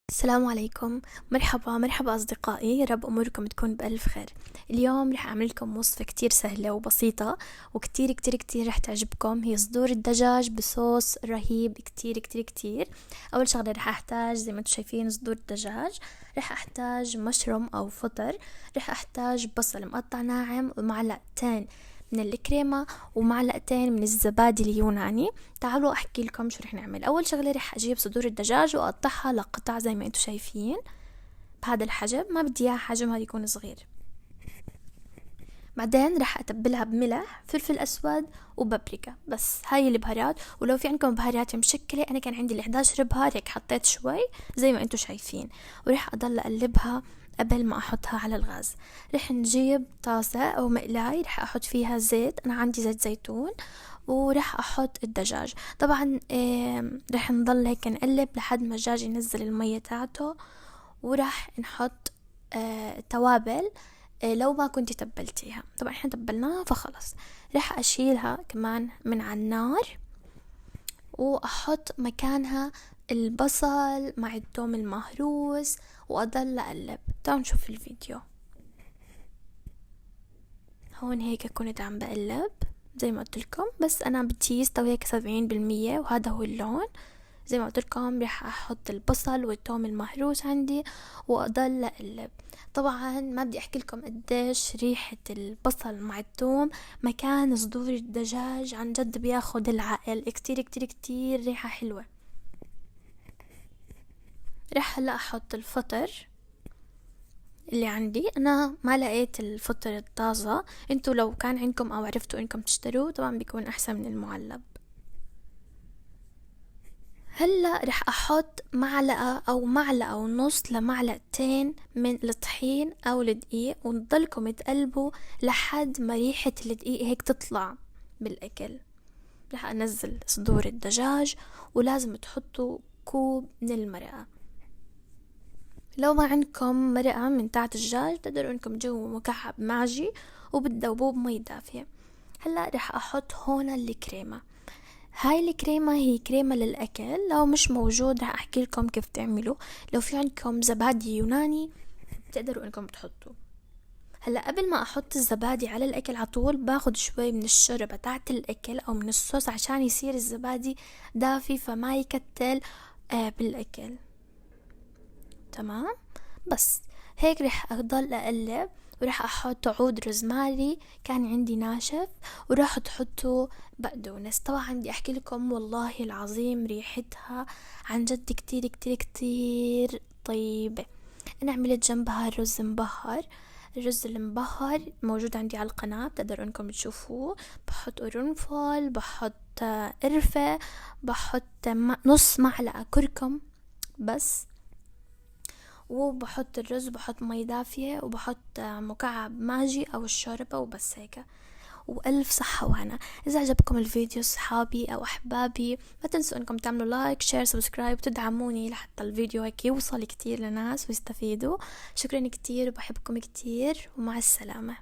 السلام عليكم. مرحبا أصدقائي، يا رب أموركم تكون بألف خير. اليوم رح أعمل لكم وصفة كتير سهلة وبسيطة وكتير كتير كتير رح تعجبكم. هي صدور الدجاج بصوص رهيب كتير كتير كتير. أول شغلة رح أحتاج زي ما انتم شايفين صدور دجاج، رح أحتاج مشروم أو فطر، رح أحتاج بصل مقطع ناعم ومعلقتين من الكريمة ومعلقتين من الزبادي اليوناني. تعالوا احكي لكم شو رح نعمل. اول شغله رح اجيب صدور الدجاج واقطعها لقطع زي ما انتم شايفين بهذا الحجم، ما بدي اياها حجمها يكون صغير. بعدين رح اتبلها بملح، فلفل اسود وبابريكا، بس هاي البهارات. ولو في عندكم بهارات مشكله، انا كان عندي 11 بهار هيك حطيت شوي زي ما انتم شايفين. ورح اضل اقلبها قبل ما احطها على الغاز. رح نجيب طاسة او مقلاي، رح احط فيها زيت، انا عندي زيت زيتون، ورح احط الدجاج. طبعا رح نضل هيك نقلب لحد ما الدجاج ينزل المية تاعته. ورح نحط توابل. لو ما كنتي تبلتيها، طبعا احنا تبلناها فخلص. رح اشيلها كمان من على النار واحط مكانها البصل مع الثوم المهروس واضل اقلب. تعالوا نشوف الفيديو. هون هيك كنت عم بقلب زي ما قلت لكم، بس انا بدي يستوي هيك 70%، وهذا هو اللون. زي ما قلت لكم رح احط البصل والثوم المهروس عندي واضل اقلب. طبعا ما بدي احكي لكم قديش ريحة البصل مع الثوم مكان صدور الدجاج عن جد بياخد العقل، كتير كتير كتير ريحة حلوة. رح هلا احط الفطر اللي عندي. انا ما لقيت الفطر الطازة، انتو لو كان عندكم او عرفتوا انكم تشتروه طبعا بيكون احسن من المعلب. هلا رح احط معلقة او معلقة ونص لمعلقتين من الطحين او الدقيق، ونضلكم تقلبوا لحد ما ريحة الدقيق هيك تطلع بالاكل. رح انزل صدور الدجاج، ولازم تحطوا كوب من المرقة. لو ما عندكم مرقة من تاعت الدجاج تقدروا انكم تجيبوا مكعب معجي وبتذوبوه بمي دافية. هلا رح احط هون الكريمة. هاي الكريمة هي كريمة للأكل، لو مش موجود رح أحكي لكم كيف تعملوا. لو في عندكم زبادي يوناني بتقدروا إنكم تحطوا. هلا قبل ما أحط الزبادي على الأكل عطول باخد شوي من الشوربة تاعت الأكل أو من الصوص عشان يصير الزبادي دافي فما يكتل بالأكل. تمام، بس هيك رح أضل أقلب. ورح أحط عود روزماري كان عندي ناشف، وراح تحطوا بقدونس. طبعا بدي أحكي لكم والله العظيم ريحتها عن جد كتير كتير كتير طيبة. أنا عملت جنبها الرز مبهر. الرز المبهر موجود عندي على القناة، بتقدروا انكم تشوفوه. بحط قرنفل، بحط قرفة، بحط نص معلقة كركم بس، وبحط الرز وبحط مي دافية وبحط مكعب ماجي او الشوربة وبس هيك. وألف صحة وهنا. إذا عجبكم الفيديو صحابي أو أحبابي ما تنسوا إنكم تعملوا لايك شير سبسكرايب وتدعموني لحتى الفيديو هيك يوصل كتير لناس ويستفيدوا. شكرا كتير وبحبكم كتير ومع السلامة.